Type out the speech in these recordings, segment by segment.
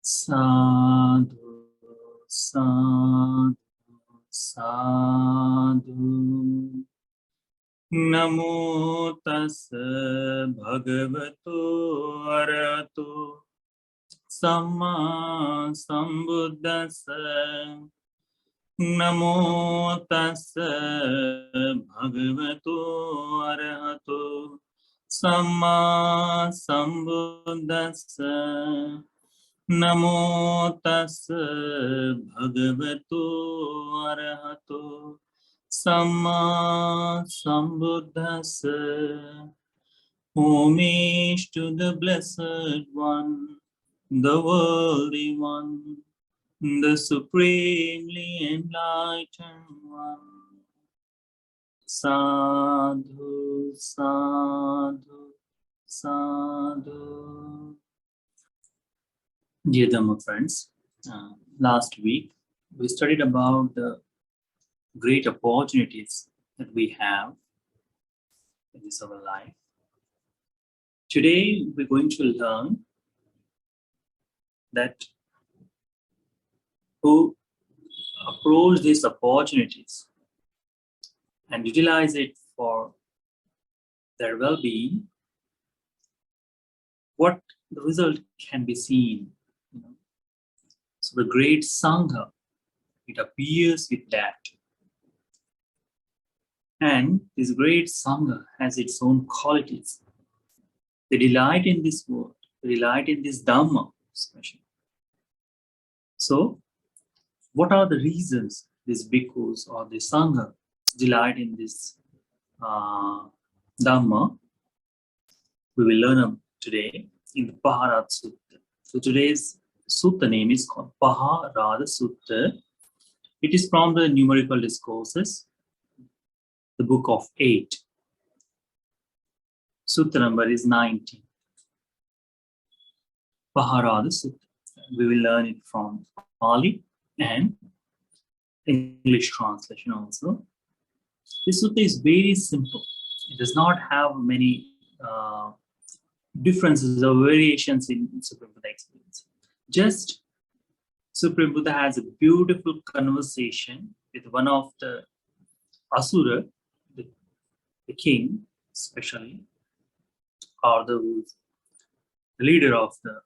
Sadhu, sadhu, sadhu. Namo tassa bhagavato arahato samma sambuddhassa. Namo tassa bhagavato arahato samma sambuddhassa. Namo tassa bhagavato arahato samma sambuddhassa. Homage to the Blessed One, the Worthy One, the Supremely Enlightened One. Sadhu, sadhu, sadhu. Dear Dhamma friends, last week we studied about the great opportunities that we have in this our life. Today we're going to learn that to approach these opportunities and utilize it for their well-being, what the result can be seen. So the great Sangha, it appears with that. And this great Sangha has its own qualities. They delight in this word, they delight in this Dhamma especially. So, what are the reasons these bhikkhus or the Sangha delight in this Dhamma? We will learn today in the Pahārādasutta. So today's sutta name is called Pahārādasutta. It is from the Numerical Discourses, the book of 8. Sutta number is 19. Pahārādasutta. We will learn it from Pali and English translation also. This sutta is very simple. It does not have many differences or variations in Supreme Buddha experience. Just Supreme Buddha has a beautiful conversation with one of the Asura, the king especially, or the leader of the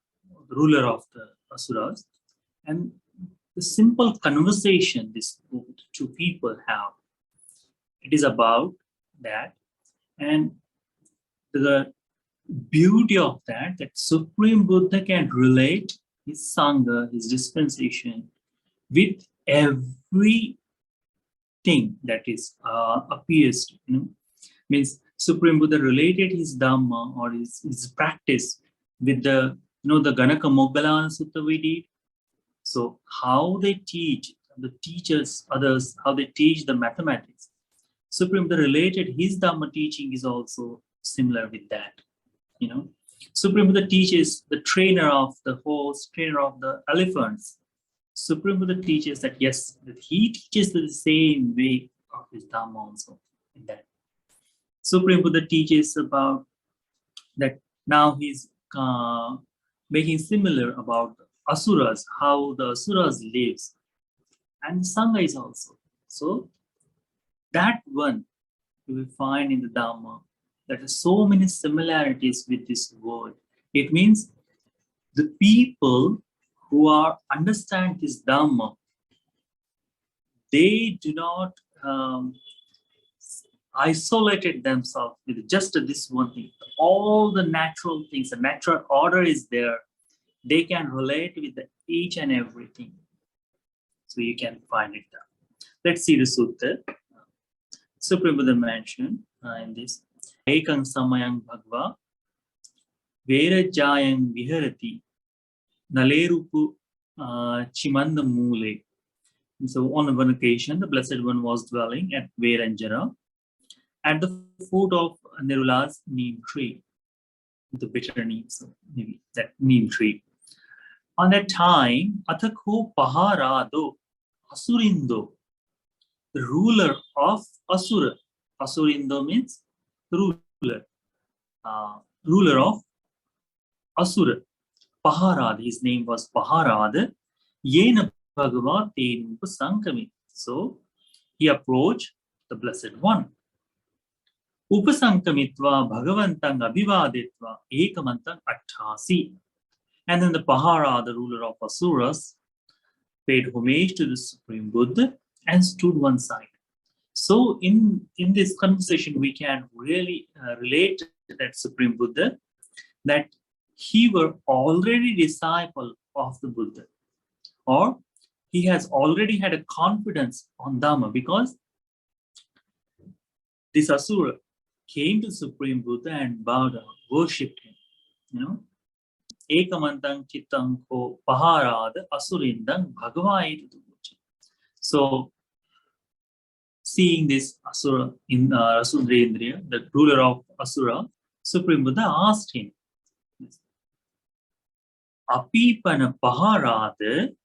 ruler of the Asuras. And the simple conversation these two people have, it is about that. And the beauty of that Supreme Buddha can relate his Sangha, his dispensation with everything that is appears, means Supreme Buddha related his Dhamma or his practice with the, the Ganaka Moggallana Sutta we did. So how they teach, the teachers, others, how they teach the mathematics. Supreme Buddha related his Dhamma teaching is also similar with that. Supreme Buddha teaches the trainer of the horse, trainer of the elephants. Supreme Buddha teaches that, yes, that he teaches the same way of his Dhamma also in that. Supreme Buddha teaches about that now he's making similar about the Asuras, how the Asuras lives. And Sangha is also. So that one you will find in the Dhamma. There are so many similarities with this word. It means the people who understand this Dhamma, they do not isolate themselves with just this one thing. All the natural things, the natural order is there. They can relate with each and everything. So you can find it down. Let's see the sutta. Supreme Buddha mentioned in this. Ekang samayang bhagva verajayang viharati nalerupu chimanda mule. So on one occasion, the Blessed One was dwelling at Veranjana at the foot of Nirula's neem tree, the bitter neem, so maybe that neem tree. On that time, Athakho Pahārādo Asurindo, the ruler of Asura. Asurindo means ruler of Asura. Pahārāda, his name was Pahārāda, Yena Bhagava Tenu Upasankamit. So he approached the Blessed One. Upasankamitva Bhagavantang Abhivaditva Ekamantang Atthasi. And then the Pahārāda, the ruler of Asuras, paid homage to the Supreme Buddha and stood one side. So in this conversation, we can really relate to that Supreme Buddha, that he were already disciple of the Buddha, or he has already had a confidence on Dhamma, because this Asura came to Supreme Buddha and bowed down, worshipped him. Ekamantang chittang ko Pahārāda asurindang bhagavai. So seeing this Asura in Asundrendriya, the ruler of Asura, Supreme Buddha asked him, Apipana Pahārāda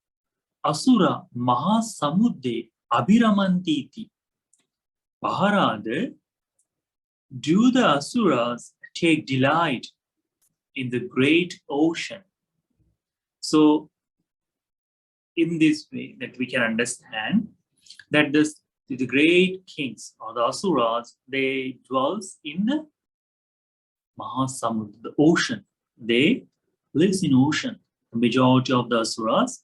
Asura Mahasamudde Abhiramantiti. Pahārāda, do the Asuras take delight in the great ocean? So in this way that we can understand that the great kings or the Asuras, they dwells in the Mahasamudra, the ocean. They lives in ocean. The majority of the Asuras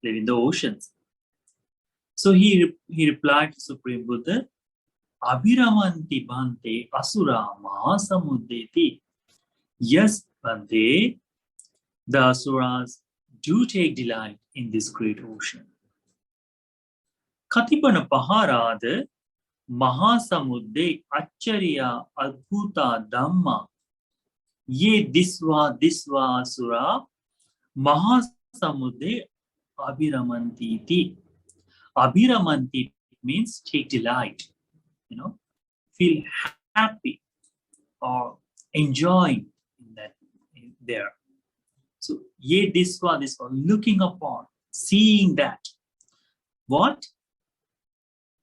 live in the oceans. So he replied to Supreme Buddha, Abhiramanti Bhante Asura Mahasamuddeti. Yes, Bhante, the Asuras do take delight in this great ocean. Katipana Pahārāda Mahasamudde Acharya Adbhuta Dhamma Ye Disva Asura Mahasamudde Abhiramanti. Abhiramanti means take delight, feel happy or enjoying in that there. So Ye Disva, looking upon, seeing that. What?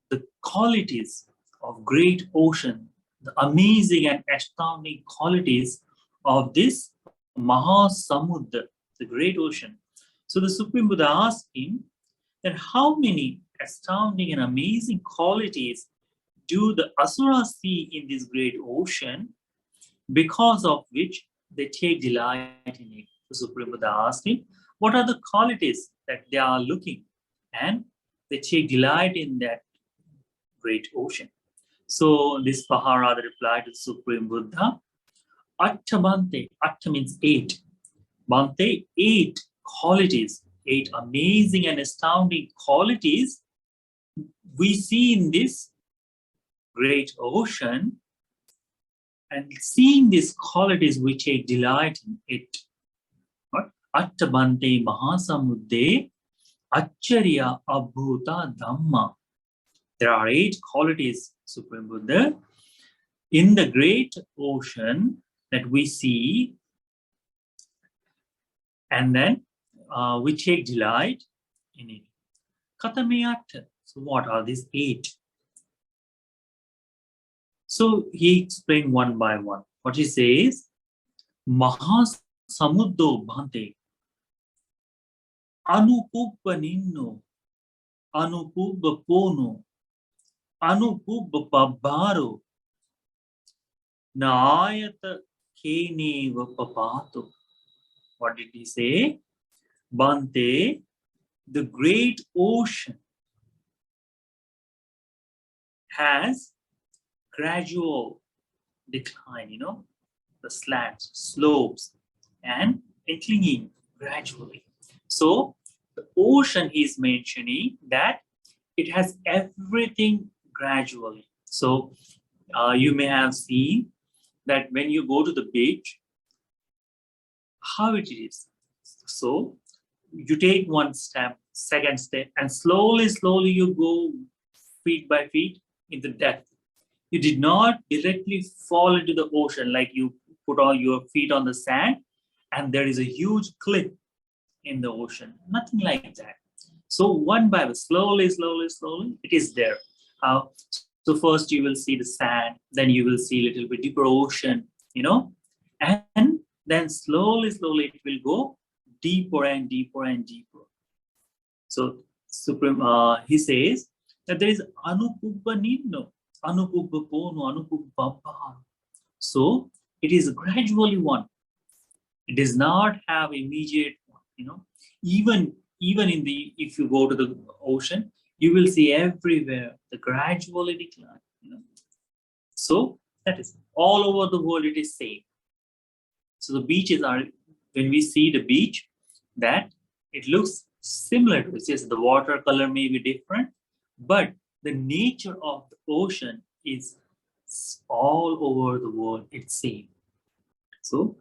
The qualities of great ocean, the amazing and astounding qualities of this Mahasamudra, the great ocean. So the Supreme Buddha asked him that how many astounding and amazing qualities do the Asuras see in this great ocean, because of which they take delight in it. The Supreme Buddha asked him, what are the qualities that they are looking and they take delight in that great ocean? So this Pahārāda replied to the Supreme Buddha, Atta Bhante, Atta means 8. Bhante, 8 qualities, 8 amazing and astounding qualities we see in this great ocean, and seeing these qualities we take delight in it. Atta Bhante Mahasamudde Acharya Abhuta Dhamma. There are 8 qualities, Supreme Buddha, in the great ocean that we see, and then we take delight in it. Katameyatta. So what are these 8? So he explained one by one. What he says, Mahasamuddo Bhante Anupubba Ninno Anupubba Pono Anupubba Pabbaro Naayata Keneva Papato. What did he say? Bhante, the great ocean has gradual decline, the slants, slopes, and inclining gradually. So the ocean is mentioning that it has everything gradually. So you may have seen that when you go to the beach, how it is. So you take one step, second step, and slowly you go feet by feet in the depth. You did not directly fall into the ocean, like you put all your feet on the sand and there is a huge cliff in the ocean. Nothing like that. So one by one, slowly, it is there. So first you will see the sand, then you will see a little bit deeper ocean, and then slowly it will go deeper and deeper and deeper. So Supreme, he says that there is anupubba nino, anupubba pono, anupubba pahāra. So it is gradually one. It does not have immediate one, Even in the, if you go to the ocean, you will see everywhere the gradually decline, So that is all over the world, it is same. So the beaches are, when we see the beach, that it looks similar to it. Yes, the water color may be different, but the nature of the ocean is all over the world, it's same. So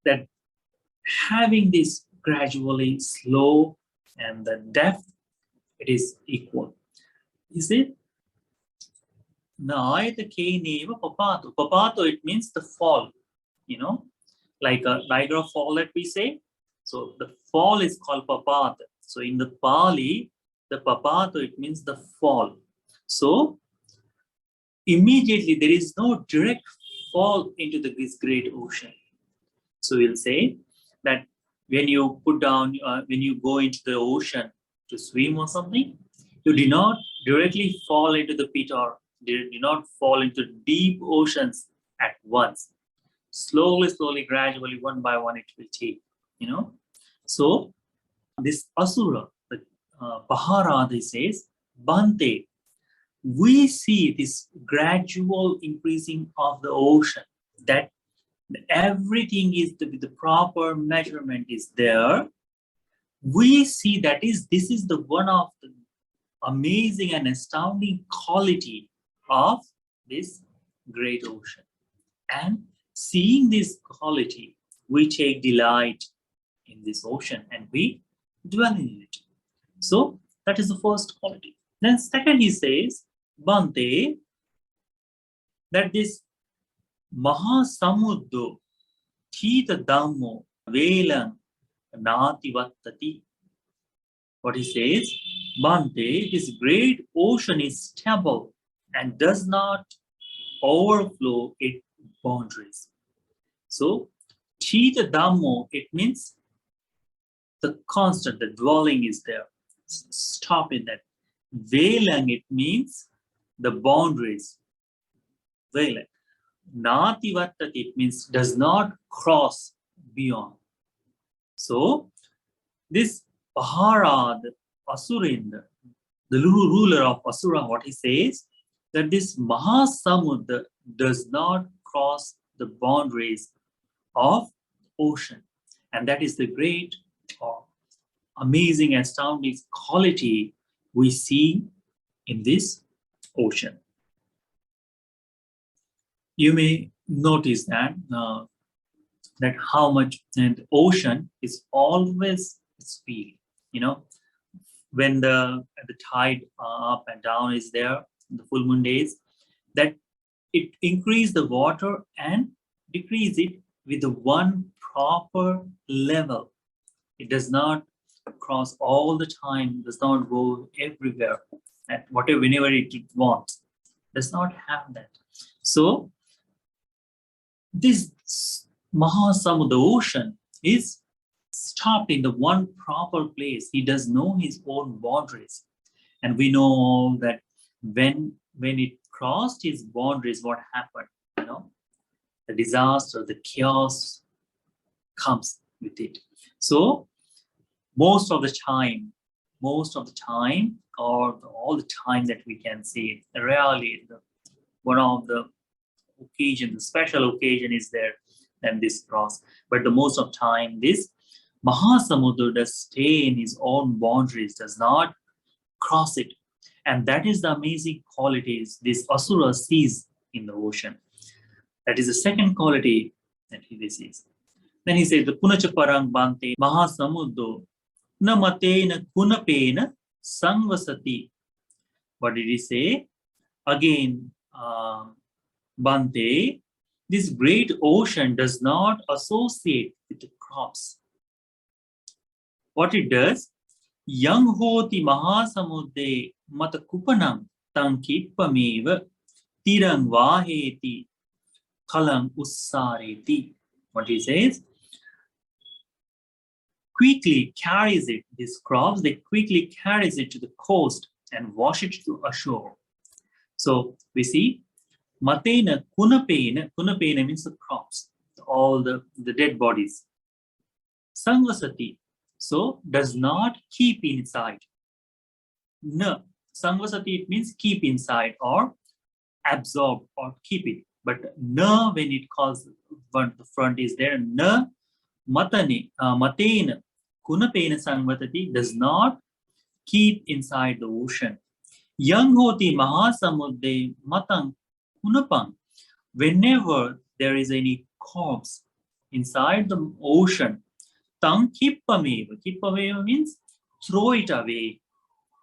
that having this gradually slow and the depth, it is equal. Is it? Naayata neva papato. Papato, it means the fall, like a Niagara Fall that we say. So the fall is called papata. So in the Pali, the papato, it means the fall. So immediately there is no direct fall into this great ocean. So we'll say that when you put down, when you go into the ocean to swim or something, you do not directly fall into the pit or do not fall into deep oceans at once. Slowly, gradually, one by one, it will take, So this Asura, the Pahārādasutta says, Bhante, we see this gradual increasing of the ocean, that everything is with the proper measurement is there. We see that this is the one of the amazing and astounding quality of this great ocean. And seeing this quality, we take delight in this ocean and we dwell in it. So that is the first quality. Then second, he says, Bhante, that this Mahasamuddo Thita Dhammo Velang Nati Vattati. What he says, Bhante, this great ocean is stable and does not overflow its boundaries. So, Thita Dhammo, it means the constant, the dwelling is there. Stop in that. Velang, it means the boundaries. Velang. Nati Vattati, it means does not cross beyond. So, this Pahārādasutta Asurendra, the ruler of Asura, what he says, that this Mahasamudra does not cross the boundaries of ocean. And that is the great, amazing, astounding quality we see in this ocean. You may notice that that how much and ocean is always speed. When the tide up and down is there, the full moon days, that it increase the water and decrease it with the one proper level. It does not cross all the time, does not go everywhere at whenever it wants. Does not have that. So this Mahasamudra, the ocean, is stopped in the one proper place. He does know his own boundaries. And we know that when it crossed his boundaries, what happened? The disaster, the chaos comes with it. So most of the time, or all the time that we can see, rarely one of the occasion, the special occasion is there, then this cross. But the most of time, this Mahasamudra does stay in his own boundaries, does not cross it. And that is the amazing qualities this Asura sees in the ocean. That is the second quality that he sees. Then he says, the Punacha Parang Bhante Mahasamudro Na Matena Kunapena Sangvasati. What did he say? Again, Bhante, this great ocean does not associate with the crops. What it does, Yang hoti Mahasamudre Mata Kupanam Tankipameva Tirang Vaheti Kalam Ussareti. What he says, quickly carries it, these crops, they quickly carries it to the coast and wash it to ashore. So we see, Matena kunapena, kunapena means the crops, all the dead bodies. Sangvasati, so does not keep inside. Na, Sangvasati, it means keep inside or absorb or keep it. But na, when it calls the front is there, na matane, matena kunapena sangvatati, does not keep inside the ocean. Yang hoti mahasamudde matang kunapang. Whenever there is any corpse inside the ocean, tang kippameva. Kippameva means throw it away.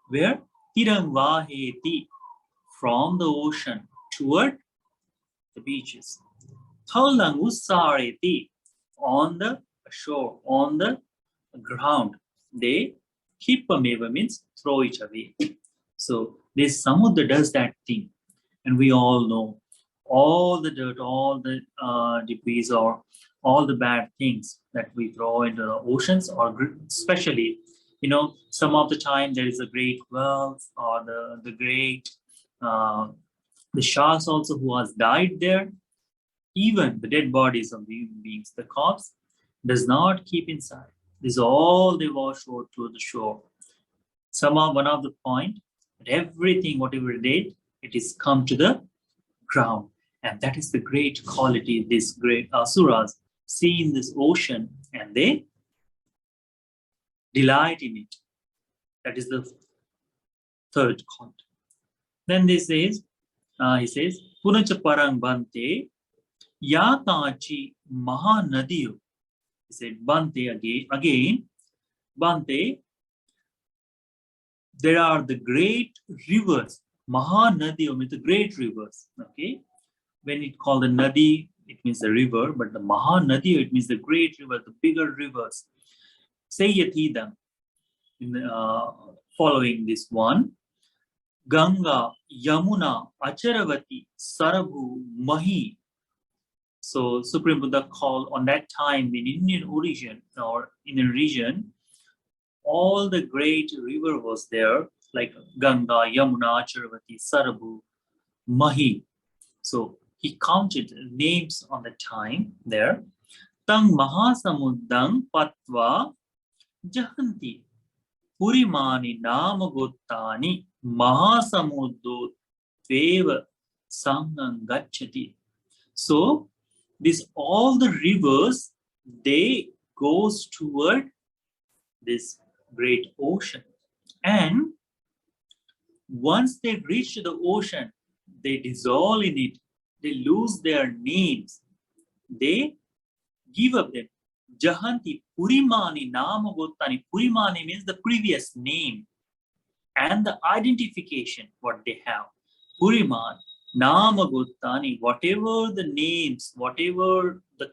Where? Tirang vaheti, from the ocean toward the beaches. Thalang usareti, on the shore, on the ground. They kippameva means throw it away. So this samudra does that thing, and we all know all the dirt, all the debris, or all the bad things that we throw into the oceans, or especially, some of the time there is a great wealth or the great the sharks also who has died there. Even the dead bodies of the human beings, the corpse, does not keep inside. This is all they wash out to the shore. Somehow, one of the point, everything, whatever they did, it is come to the ground. And that is the great quality these great asuras see in this ocean, and they delight in it. That is the third point. Then he says, Punacha parang bante yatachi mahanadiyo. He said, bante again, bante, there are the great rivers. Mahanadiyo means the great rivers. Okay. When it called the nadi, it means the river, but the Mahanadiyo, it means the great river, the bigger rivers. Sayatidam, following this one, Ganga, Yamuna, Acharavati, Sarabhu, Mahi. So Supreme Buddha called on that time in Indian origin or in a region, all the great river was there, like Ganga, Yamuna, Acharavati, Sarabhu, Mahi. So he counted names on the time there. Tang Mahasamuddang Patva Jahanti Purimani Namagottani Mahasamuddo Tveva Sangham Gacchati. So all the rivers, they goes toward this great ocean. And once they reach the ocean, they dissolve in it. They lose their names. They give up them. Jahanti Purimani Namagottani. Purimani means the previous name and the identification, what they have. Puriman, Namagottani, whatever the names, whatever the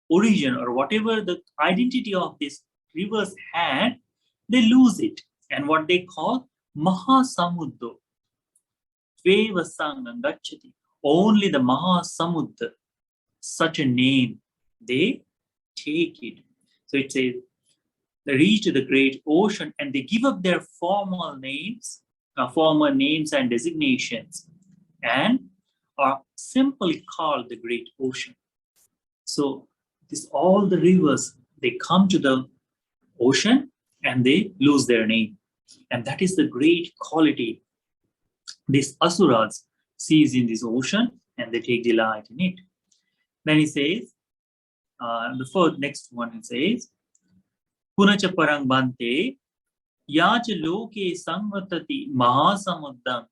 origin or whatever the identity of these rivers had, they lose it. And what they call Mahasamuddo. Only the Mahasamudra, such a name, they take it. So it says, they reach the great ocean and they give up their former names and designations, and are simply called the great ocean. So all the rivers, they come to the ocean and they lose their name. And that is the great quality these asuras sees in this ocean, and they take delight in it. Then he says, next one he says, Punacha parang bante yacha loke samvatati mahasamuddam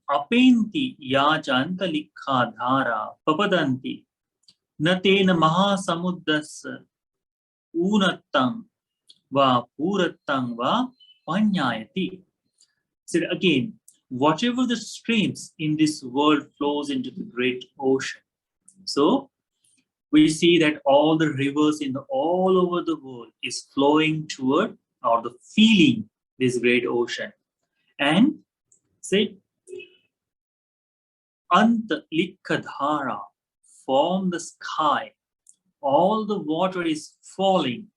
apenti yacha antalikha dhara papadanti natena mahasamuddas unattam va purattam va panyayati. So again, whatever the streams in this world flows into the great ocean. So we see that all the rivers all over the world is flowing toward or the feeling this great ocean. And say Antalikkadhara, from the sky, all the water is falling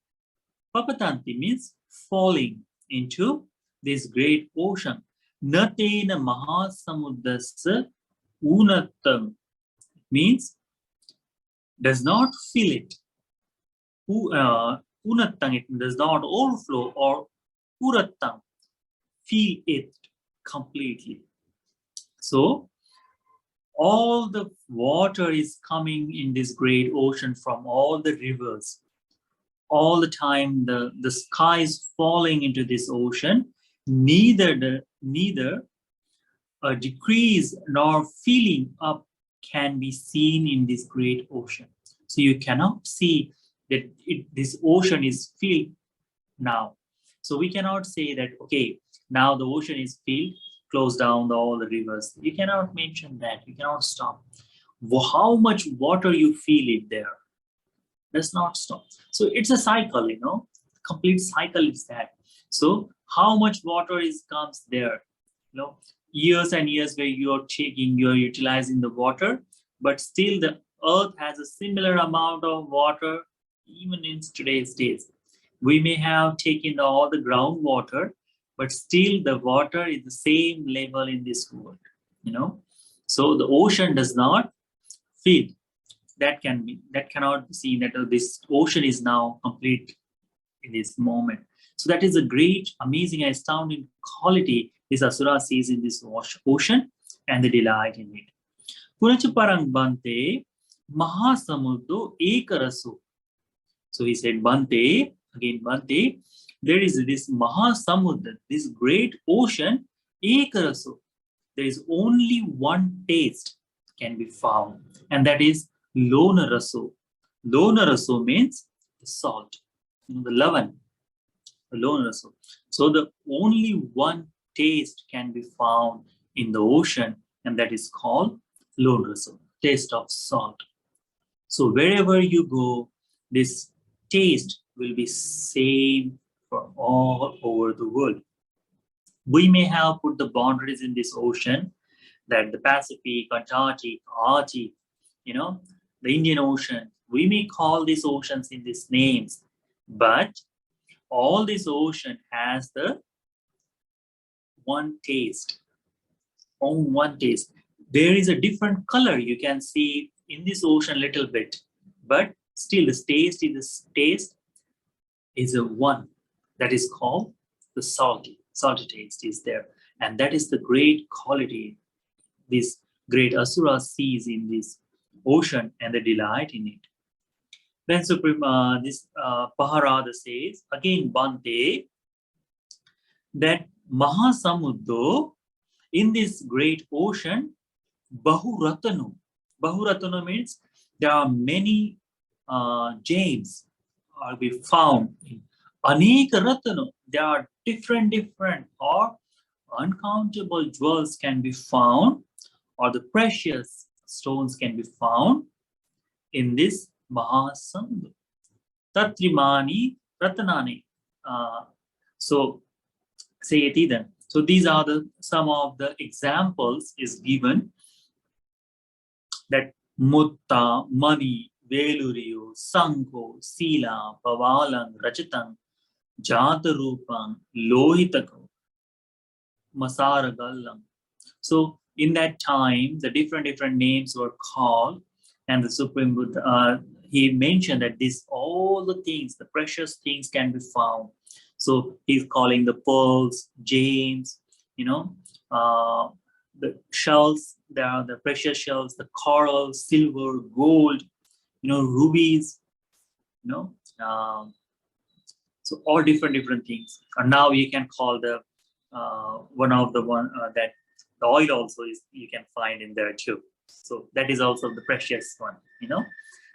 Papatanti means falling into this great ocean. Natena mahasamudasya unattam means does not fill it. Unattam, it does not overflow, or urattam, feel it completely. So all the water is coming in this great ocean from all the rivers. All the time the sky is falling into this ocean. Neither a decrease nor filling up can be seen in this great ocean. So you cannot see that this ocean is filled now. So we cannot say that, okay, now the ocean is filled, close down all the rivers. You cannot mention that. You cannot stop. How much water you feel it there does not stop. So it's a cycle, complete cycle is that. So how much water comes there, years and years where you're utilizing the water, but still the earth has a similar amount of water even in today's days. We may have taken all the groundwater, but still the water is the same level in this world, So the ocean does not feed. That cannot be seen, that this ocean is now complete in this moment. So that is a great, amazing, astounding quality this asura sees in this ocean and the delight in it. Punacha parang bante mahasamudro ekarasu. So he said, Bante, again Bante, there is this Mahasamudra, this great ocean, ekarasu. There is only one taste can be found, and that is Lona Raso. Lona Raso means the salt, the leaven, the Lona Raso. So the only one taste can be found in the ocean, and that is called Lona Raso, taste of salt. So wherever you go, this taste will be same for all over the world. We may have put the boundaries in this ocean, that the Pacific, Antarctic, Arctic, the Indian Ocean. We may call these oceans in these names, but all this ocean has the one taste, only one taste. There is a different color you can see in this ocean a little bit, but still the taste is a one, that is called the salty taste is there. And that is the great quality this great asura sees in this ocean and the delight in it. Then Supreme, Pahārādasutta says, again Bante, that Mahasamudra, in this great ocean, Bahuratanu. Bahuratanu means there are many gems are be found. Anek Ratanu, there are different or uncountable jewels can be found, or the precious stones can be found in this Mahasamudra. Tatrimani Ratanani. So say it then. So these are some of the examples is given, that Mutta, Mani, Veluriyo, Sanko, Sila, Pavalang, Rachitang, Jatarupang, Lohitako, Masaragallam. So in that time, the different names were called, and the Supreme Buddha, he mentioned that all the things, the precious things can be found. So he's calling the pearls, gems, the shells, there are the precious shells, the coral, silver, gold, rubies, so all different things. And now you can call the that the oil also is, you can find in there too. So that is also the precious one,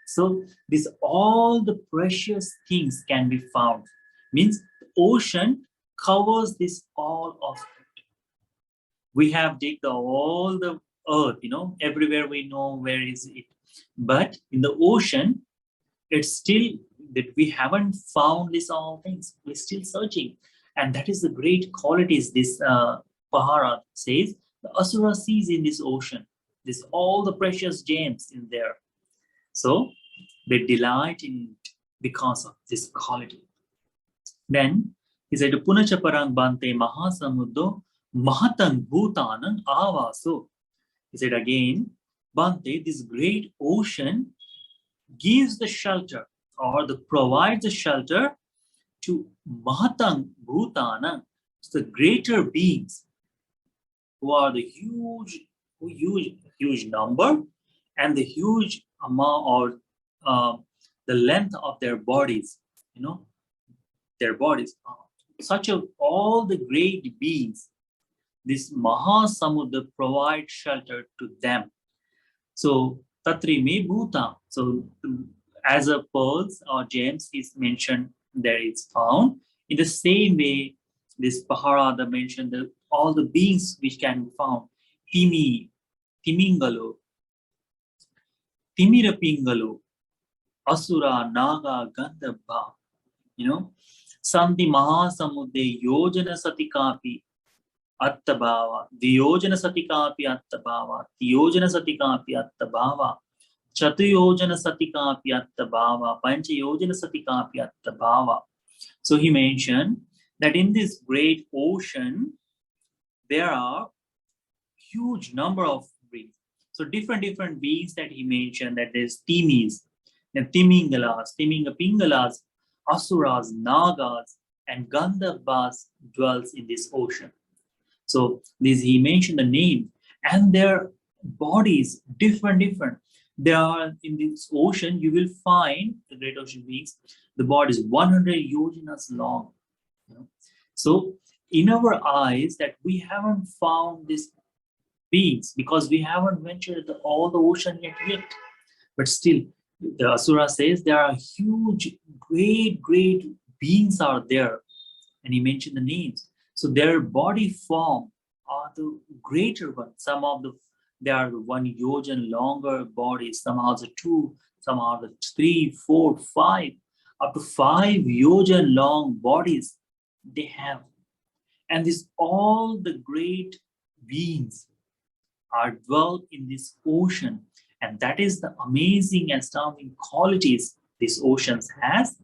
So all the precious things can be found. Means the ocean covers this all of it. We have digged all the earth, everywhere we know where is it. But in the ocean, it's still that we haven't found these all things. We're still searching. And that is the great qualities this Pahārādasutta says. The asura sees in this ocean. There's all the precious gems in there. So they delight in it because of this quality. Then he said, Punacha parang bante mahasamuddo mahatang bhutanang avaso. He said again, Bante, this great ocean gives the shelter or provides the shelter to mahatang bhutanang, the greater beings who are the huge number and the huge amount or the length of their bodies, their bodies. Such of all the great beings, this Mahasamudra provides shelter to them. So Tatri me bhuta. So as a pearls or gems is mentioned there it's found. In the same way, this Pahārāda mentioned that all the beings which can be found. Timi, Timingalo, Timirapingalo, Asura, Naga, Gandhabha, Santi Mahasamudde Yojana Satikapi Attabhava, Diyojana Satikapi Attabhava, Diyojana Satikapi Attabhava, Chatuyojana Satikapi Attabhava, Panchayojana Satikapi Attabhava. So he mentioned that in this great ocean, there are huge number of beings. So different beings that he mentioned, that there's Timis, Timingalas, Timingapingalas, Asuras, Nagas, and Gandhabas dwells in this ocean. So this he mentioned the name and their bodies different. There are in this ocean, you will find the great ocean beings, the body is 100 yojanas long. So in our eyes that we haven't found these beings because we haven't ventured all the ocean yet. But still, the Asura says there are huge, great beings are there. And he mentioned the names. So their body form are the greater ones. Some of they are the 1 yojan longer bodies, somehow the 2, somehow the 3, 4, 5, up to 5 yojan long bodies they have. And this all the great beings are dwelt in this ocean. And that is the amazing, astounding qualities this ocean has.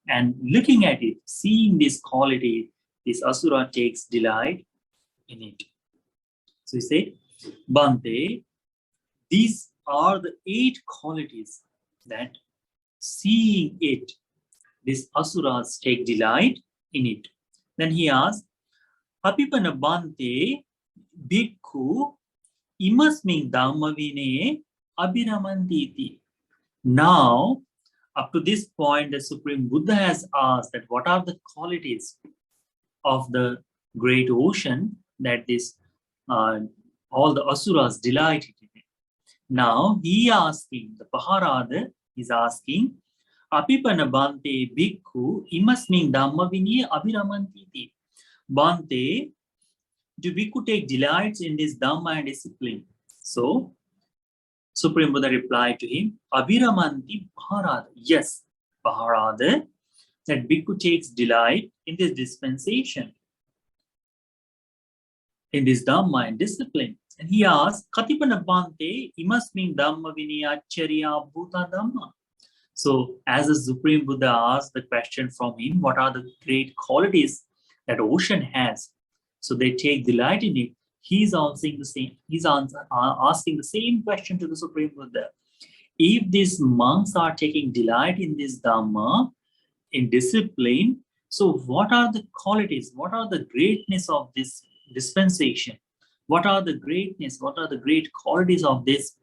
And looking at it, seeing this quality, this Asura takes delight in it. So he said, Bante, these are the 8 qualities that seeing it, these Asuras take delight in it. Then he asked, Apipana Bante, Bhikkhu, imasmin dhammavine abhiramantiti. Now, up to this point, the Supreme Buddha has asked that what are the qualities of the great ocean that this all the Asuras delighted in it. Now he asking, the Pahārāda is asking, Apipana Bante Bhikkhu imasmin dhammavine abhiramantiti. Bante, do Bhikkhu take delights in this Dhamma and discipline? So Supreme Buddha replied to him, Abhiramanti Pahārāda. Yes, Pahārāda, that Bhikkhu takes delight in this dispensation, in this Dhamma and discipline. And he asked, Katipana Bante imasmin Dhamma vinayacharya bhuta Dhamma. So as the Supreme Buddha asked the question from him, what are the great qualities that ocean has? So they take delight in it. He's answering the same. He's asking the same question to the Supreme Buddha. If these monks are taking delight in this Dhamma, in discipline, so what are the qualities? What are the greatness of this dispensation? What are the greatness? What are the great qualities of this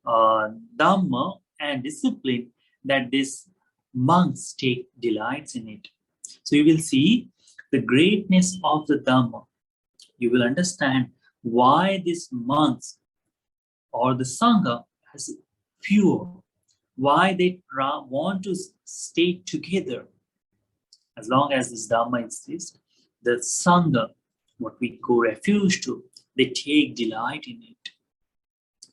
Dhamma and discipline that these monks take delights in it? So you will see the greatness of the Dhamma. You will understand why these monks or the Sangha has pure, why they want to stay together. As long as this Dhamma exists, the Sangha, what we go refuge to, they take delight in it.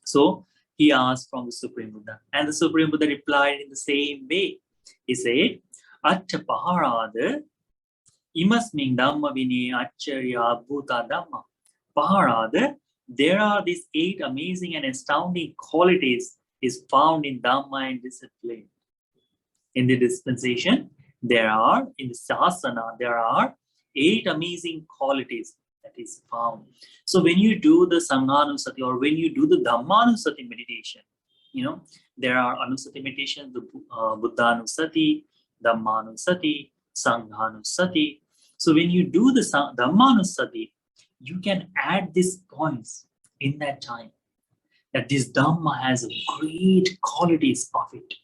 So he asked from the Supreme Buddha, and the Supreme Buddha replied in the same way. He said, Atta Pahārāda imasmin Dhamma vinaya acharya bhuta Dhamma. Pahārāda, there are these 8 amazing and astounding qualities is found in Dhamma and discipline. In the dispensation, there are, in the Sahasana, there are 8 amazing qualities that is found. So when you do the Sanghanusati or when you do the Dhammanusati meditation, there are Anusati meditation, the Buddhanusati, Dhammanusati, Sanghanusati. So when you do the Dhammanusati, you can add these points in that time, that this Dhamma has great qualities of it.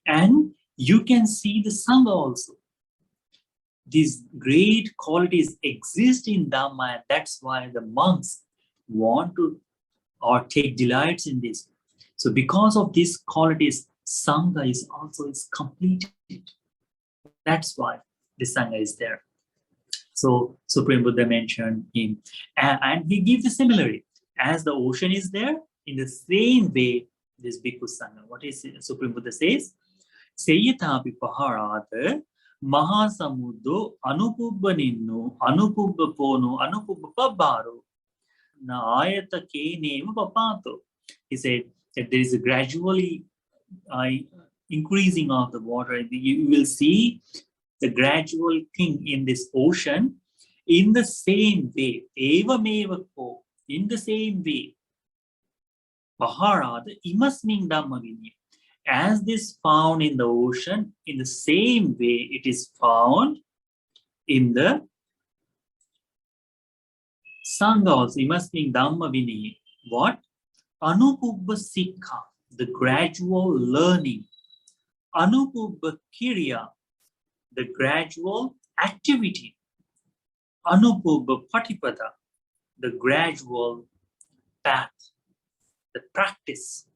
And you can see the Sangha also. These great qualities exist in Dhamma, and that's why the monks want to or take delights in this. So because of these qualities, Sangha is completed. That's why the Sangha is there. So Supreme Buddha mentioned him, and he gives a similarity. As the ocean is there, in the same way, this Bhikkhu Sangha. What is it? Supreme Buddha says, Seyatapi Pahārāda Mahasamuddo Anupubba Ninnu Anupubba Pono Anupubba Pabbaro Na Ayata Ke Neva Papato. He said that there is a gradually increasing of the water. You will see the gradual thing in this ocean in the same way. Eva meva ko, in the same way. Pahārāda imasmin dhamma vinaya. As this found in the ocean, in the same way it is found in the Sangha also. Imasmin dhamma vinaya. What? Anupubba sikha, the gradual learning. Anupubba kiriya, the gradual activity. Anupubba patipada, the gradual path, the practice.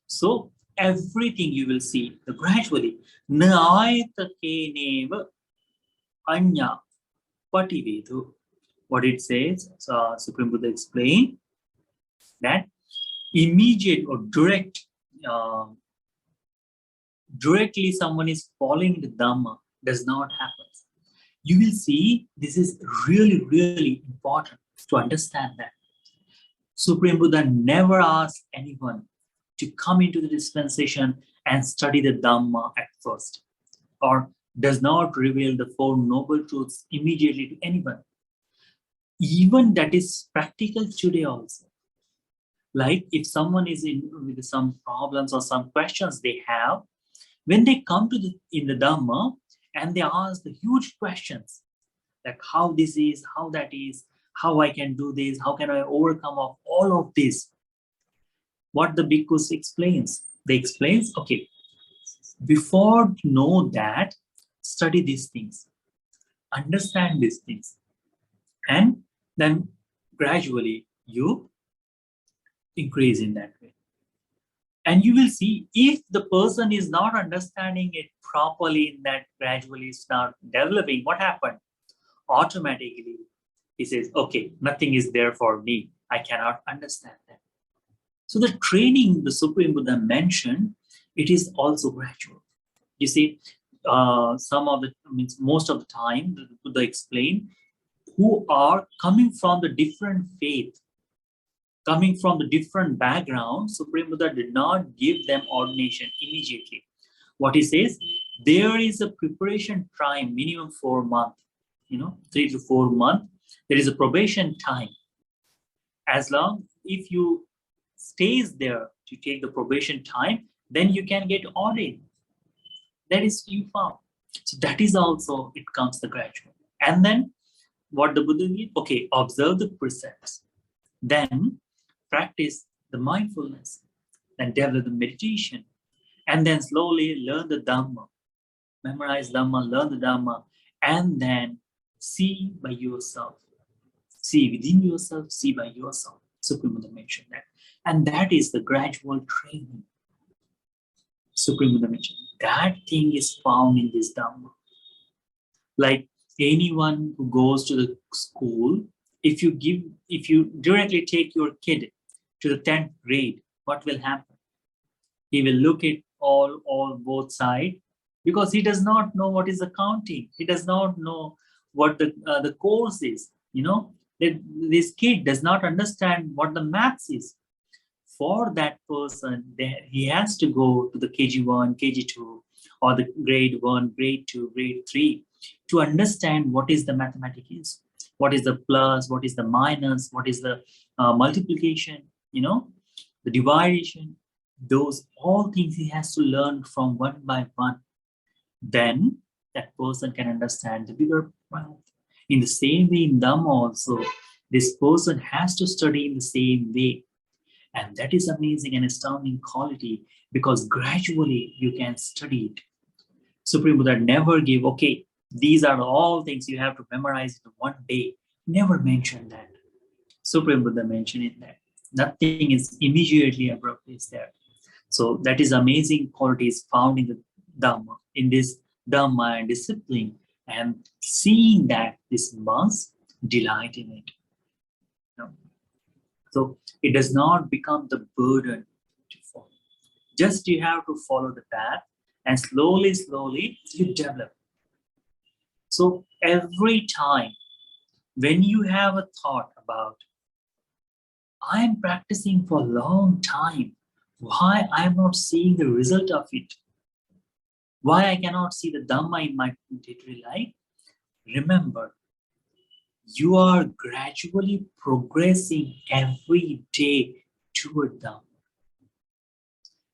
So everything you will see, the gradually. Nāyata ke neva anya pativedu. What it says, Supreme Buddha explained that immediate or directly someone is following the Dhamma does not happen. You will see this is really, really important to understand that. Supreme Buddha never asked anyone to come into the dispensation and study the Dhamma at first, or does not reveal the 4 noble truths immediately to anyone. Even that is practical today also. Like if someone is with some problems or some questions they have, when they come to in the Dhamma and they ask the huge questions, like how this is, how that is, how I can do this, how can I overcome of all of this. What the bhikkhus explains, they explains, okay, before you know that, study these things, understand these things, and then gradually you increase in that way. And you will see if the person is not understanding it properly, in that gradually start developing, what happened? Automatically, he says, okay, nothing is there for me. I cannot understand that. So the training the Supreme Buddha mentioned, it is also gradual. You see, most of the time, the Buddha explained, who are coming from the different faith, coming from the different background, Supreme Buddha did not give them ordination immediately. What he says, there is a preparation time, minimum 4 months, 3 to 4 months. There is a probation time. As long if you stays there to take the probation time, then you can get ordained. That is you found. So that is also, it comes the gradual. And then what the Buddha did, okay, observe the precepts. Then practice the mindfulness, then develop the meditation, and then slowly learn the Dhamma, memorize Dhamma, learn the Dhamma, and then see by yourself. See within yourself, see by yourself. Supreme Buddha mentioned that. And that is the gradual training. Supreme Buddha mentioned that thing is found in this Dhamma. Like anyone who goes to the school, if you directly take your kid to the 10th grade, what will happen? He will look at all both sides, because he does not know what is accounting. He does not know what the course is. This kid does not understand what the maths is. For that person, he has to go to the KG1, KG2, or the grade 1, grade 2, grade 3 to understand what is the mathematics is, what is the plus, what is the minus, what is the multiplication, the division. Those all things he has to learn from one by one. Then that person can understand the bigger math. In the same way, in Dhamma also, this person has to study in the same way. And that is amazing and astounding quality, because gradually you can study it. Supreme Buddha never gave, okay, these are all things you have to memorize in one day. Never mentioned that. Supreme Buddha mentioned it that. Nothing is immediately abruptly there. So that is amazing qualities found in the Dhamma, in this Dhamma and discipline, and seeing that this monks delight in it. So it does not become the burden to follow. Just you have to follow the path, and slowly, slowly you develop. So every time when you have a thought about, I am practicing for a long time, why I am not seeing the result of it? Why I cannot see the Dhamma in my day-to-day life? Remember, you are gradually progressing every day toward Dhamma.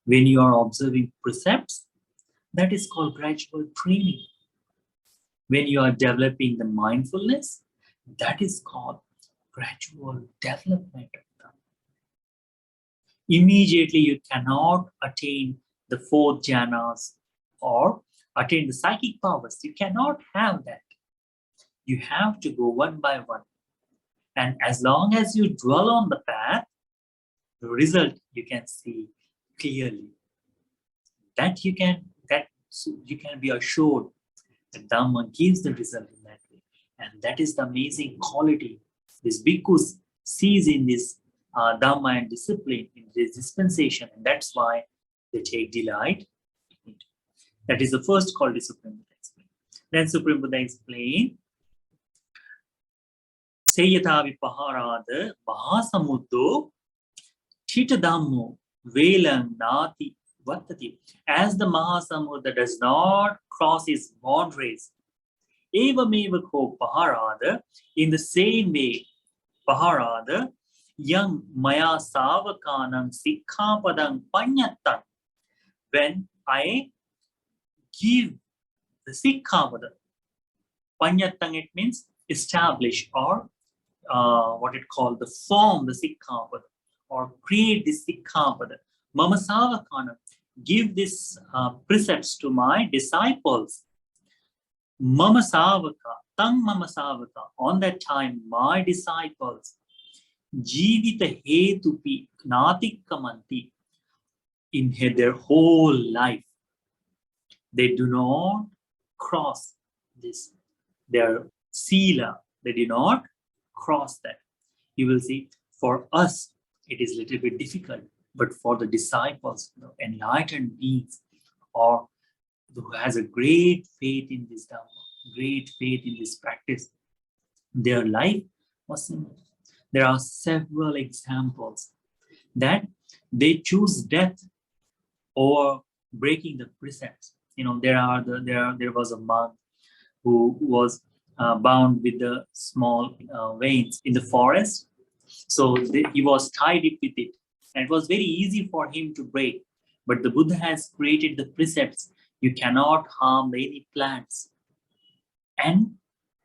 When you are observing precepts, that is called gradual training. When you are developing the mindfulness, that is called gradual development of Dhamma. Immediately you cannot attain the 4 jhanas or attain the psychic powers. You cannot have that. You have to go one by one. And as long as you dwell on the path, the result you can see clearly. That you can be assured that Dhamma gives the result in that way. And that is the amazing quality this bhikkhus sees in this Dhamma and discipline, in this dispensation. And that's why they take delight in it. That is the first quality Supreme Buddha explained. Then Supreme Buddha explained, Seyatavi Pahārāda Mahasamuddo Chita Dhammo Velang Nati Vatati. As the Mahasamudra does not cross its boundaries, Evameva Ko Pahārāda, in the same way, Pahārāda, Yang Maya Savakanam Sikkhapadam Panyattam. When I give the Sikkhapada, Panyattam, it means establish, or what it called, the form, the Sikkhapada, or create the Sikkhapada. Mama Savakana, give this precepts to my disciples. Mama Savaka, Tang Mama Savaka, on that time, my disciples, Jivita Hetupi Gnatikamanti, in their whole life, they do not cross this, their sila, they do not cross that. You will see, for us, it is a little bit difficult, but for the disciples, enlightened beings, or who has a great faith in this Dhamma, great faith in this practice, their life was similar. There are several examples that they choose death over breaking the precepts. There was a monk who was bound with the small veins in the forest. So he was tied it with it. And it was very easy for him to break. But the Buddha has created the precepts. You cannot harm any plants. And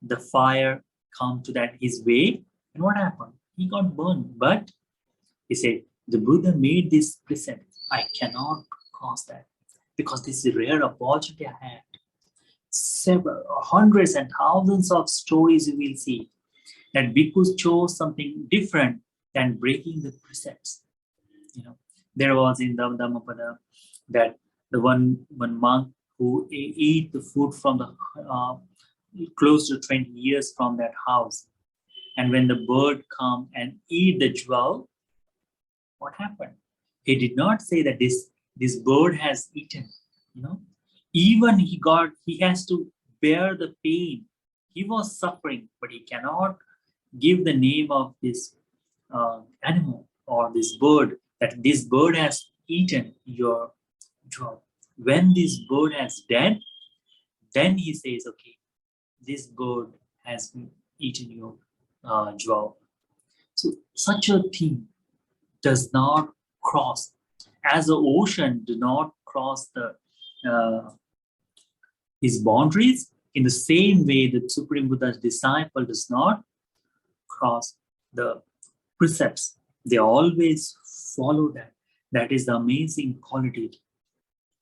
the fire come to that his way. And what happened? He got burned. But he said, the Buddha made this precept. I cannot cause that, because this is a rare opportunity I had. Several hundreds and thousands of stories you will see that bhikkhus chose something different than breaking the precepts. There was in Dhammapada that the one monk who ate the food from the close to 20 years from that house, and when the bird come and eat the jewel, what happened? He did not say that this bird has eaten. Even he has to bear the pain. He was suffering, but he cannot give the name of this animal or this bird, that this bird has eaten your jewel. When this bird has dead, then he says, okay, this bird has eaten your jewel. So such a thing does not cross, as the ocean do not cross the his boundaries. In the same way, the Supreme Buddha's disciple does not cross the precepts. They always follow that. That is the amazing quality.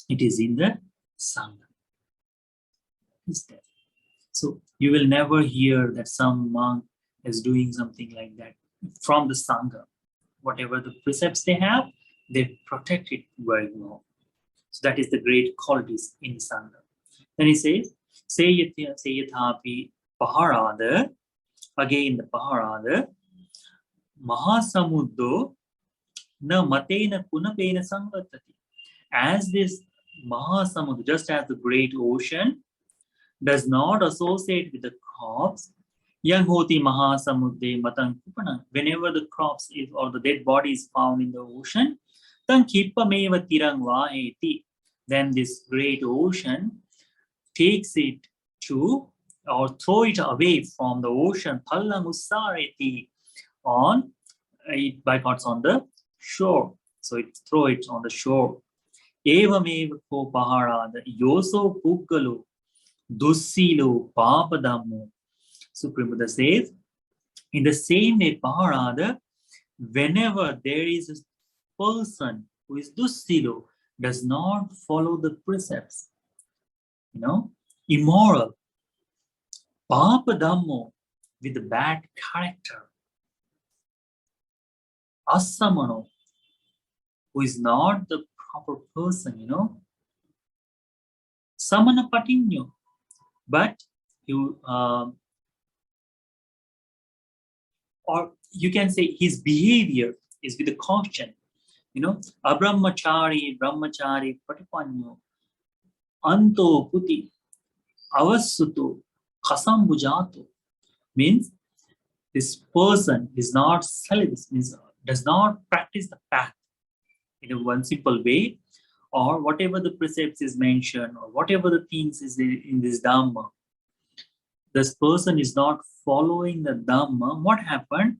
It is in the Sangha. So you will never hear that some monk is doing something like that from the Sangha. Whatever the precepts they have, they protect it very well. So that is the great qualities in Sangha. Then he says, Sayathapi Pahārāda, again the Pahārāda, Mahasamuddo na matena kunapena samvatati. As this Mahasamudra, just as the great ocean, does not associate with the crops, yang hoti Mahasamudde matang kupana. Whenever the crops is or the dead body is found in the ocean, tang kippameva tirang vaheti. Then this great ocean takes it to or throw it away from the ocean. Thallamusareti, on it boycotts on the shore. So it throw it on the shore. Evameva ko Pahārāda yoso puggalo dussilo papadammo. Supreme Buddha says, in the same way, Pahārāda, whenever there is a person who is dussilo, does not follow the precepts, immoral, papadammo, with a bad character, asamano, who is not the proper person, samana patinyo, but you or you can say his behavior is with a caution, abrahmachari patipanyo anto puti avasuto kasambujato, means this person is not celibate, means does not practice the path in a one simple way, or whatever the precepts is mentioned, or whatever the things is in this Dhamma. This person is not following the Dhamma. What happened?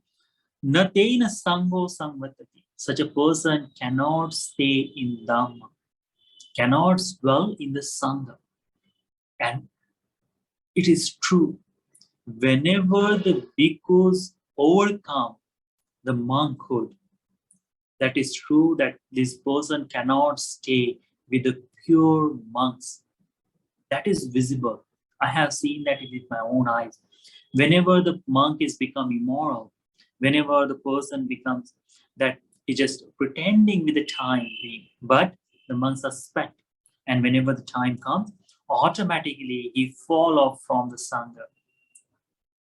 Natena Sangho Samvatati. Such a person cannot stay in Dhamma, cannot dwell in the Sangha. And it is true, whenever the bhikkhus overcome the monkhood, that is true that this person cannot stay with the pure monks. That is visible. I have seen that with my own eyes. Whenever the monk is become immoral, whenever the person becomes that he's just pretending with the time being, but the monks suspect, and whenever the time comes, automatically he fall off from the Sangha.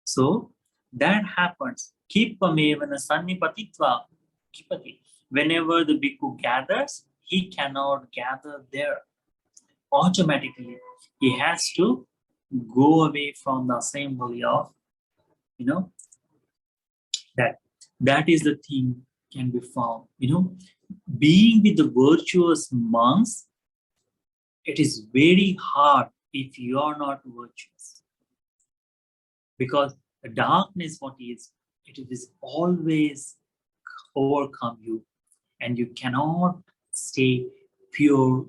So that happens. Kippamevana sannipatitva kipati. Whenever the bhikkhu gathers, he cannot gather there. Automatically, he has to go away from the assembly of, that is the thing can be found. Being with the virtuous monks, it is very hard if you are not virtuous. Because the darkness, it is always overcome you, and you cannot stay pure,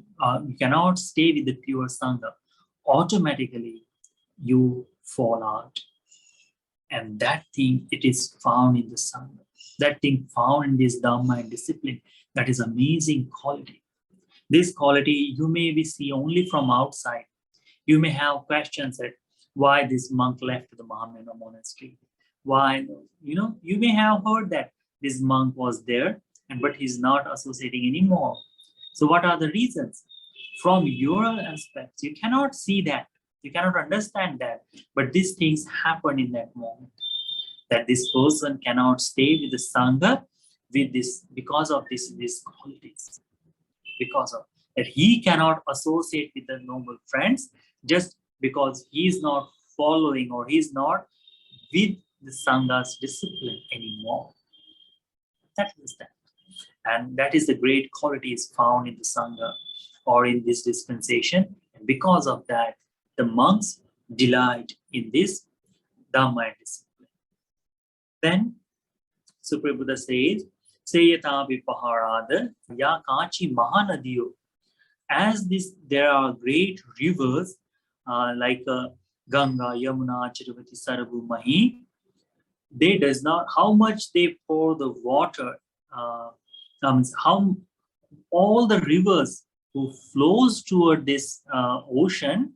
you cannot stay with the pure Sangha. Automatically, you fall out. And that thing, it is found in the Sangha. That thing found in this Dhamma and discipline, that is amazing quality. This quality you may see only from outside. You may have questions that why this monk left the Mahamena monastery. Why, you may have heard that this monk was there, but he's not associating anymore. So what are the reasons? From your aspects, you cannot see that. You cannot understand that. But these things happen in that moment. That this person cannot stay with the Sangha with this because of these qualities. Because of that, he cannot associate with the noble friends just because he is not following or he is not with the Sangha's discipline anymore. That is that. And that is the great qualities found in the Sangha. or in this dispensation. And because of that, the monks delight in this Dhamma and discipline. Then Supreme Buddha says, Seyatavi Pahārāda ya kachi mahanadiyo. As this, there are great rivers like Ganga, Yamuna, Chirupati, Sarabu, Mahi. They does not, how much they pour the water, how all the rivers who flows toward this ocean,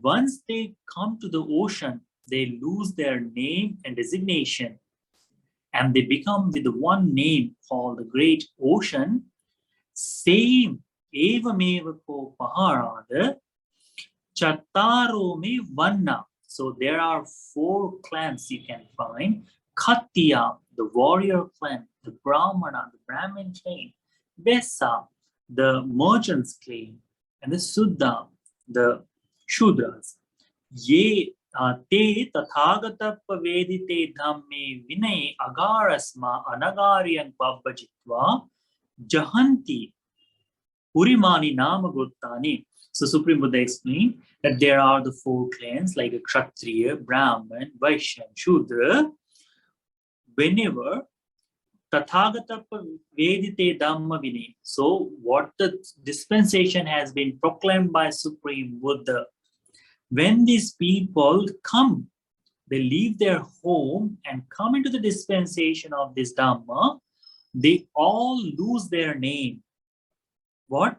once they come to the ocean, they lose their name and designation, and they become with the one name called the Great Ocean. Same, evameva ko Pahārāda, chattaro me vanna. So there are 4 clans you can find. Khattiya, the warrior clan, the Brahmana, the Brahmin clan, Vesa, the merchant's clan, and the Suddha, the Shudras. Ye te tathagata pavedite dhamme vinay agarasma anagariyan pabbajitva jahanti purimani namaguttani. So Supreme Buddha explained that there are the 4 clans like a Kshatriya, Brahman, Vaishya, Shudra. Whenever Tathagata Vedite Dhamma Vinay, so what the dispensation has been proclaimed by Supreme Buddha, when these people come, they leave their home and come into the dispensation of this Dhamma, they all lose their name. What?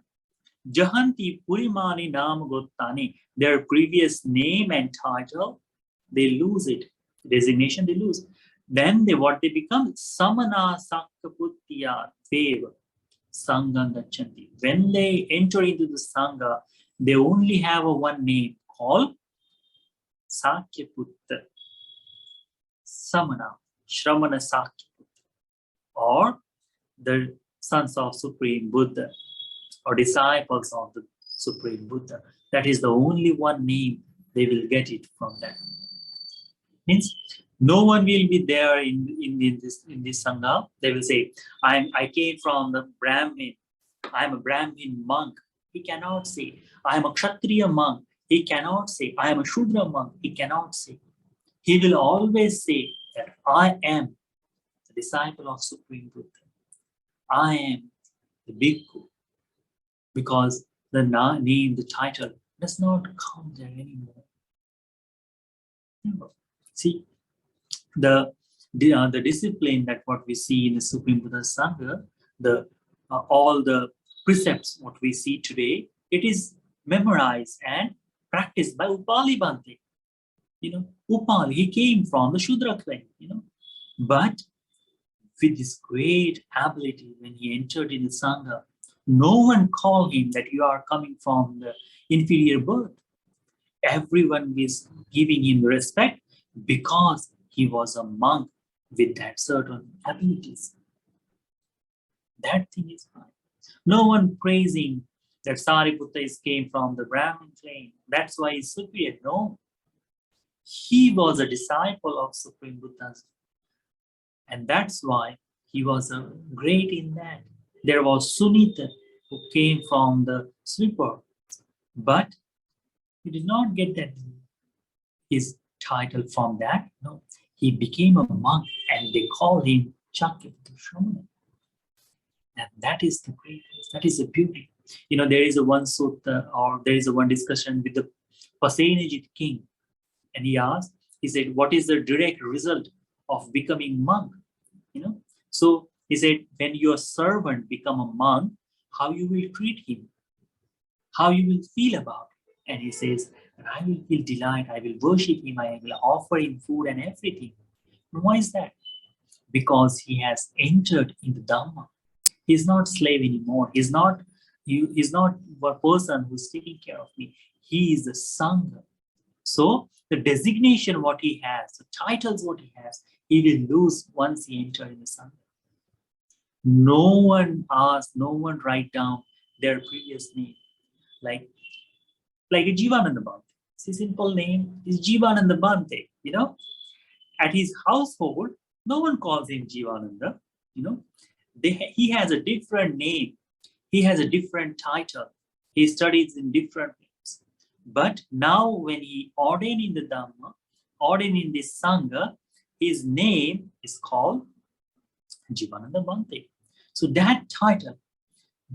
Jahanti Purimani Namagottani, their previous name and title, they lose it. Designation they lose. Then what they become? Samana Sakkaputtiya Deva Sangha Gachanti. When they enter into the Sangha, they only have one name called Sakyaputta, Samana, Shramana Sakyaputta, or the sons of Supreme Buddha, or disciples of the Supreme Buddha. That is the only one name they will get it from that. Means no one will be there in this Sangha. They will say, I came from the Brahmin. I am a Brahmin monk. He cannot say. I am a Kshatriya monk. He cannot say. I am a Shudra monk. He cannot say. He will always say that I am the disciple of Supreme Buddha. I am the Bhikkhu. Because the name, the title does not count there anymore. See, the discipline that what we see in the Supreme Buddha Sangha, all the precepts what we see today, it is memorized and practiced by Upali Bhante. Upali, he came from the Shudra clan, but with this great ability, when he entered in the Sangha, no one called him that you are coming from the inferior birth. Everyone is giving him respect because he was a monk with that certain abilities. That thing is fine. No one praising that Sariputta came from the Brahmin clan. That's why he's superior. No. He was a disciple of Supreme Buddha. And that's why he was great in that. There was Sunita who came from the sweeper, but he did not get his title from that. No, he became a monk and they called him Chakyaputta Shramana. And that is the greatness, that is the beauty. There is a one sutta, or there is a one discussion with the Pasenajit king, and he said, what is the direct result of becoming monk? So he said, when your servant become a monk, how you will treat him, how you will feel about it. And he says, I will feel delight, I will worship him, I will offer him food and everything. And why is that? Because he has entered in the Dhamma. He's not slave anymore. He's not one person who's taking care of me. He is the Sangha. So the designation what he has, the titles what he has, he will lose once he enters in the Sangha. No one asks, no one write down their previous name. Like a Jivananda Bhante. His simple name is Jivananda Bhante. At his household, no one calls him Jivananda. He has a different name. He has a different title. He studies in different ways. But now when he ordained in the Dhamma, ordained in this Sangha, his name is called Jivananda Bhante. So that title,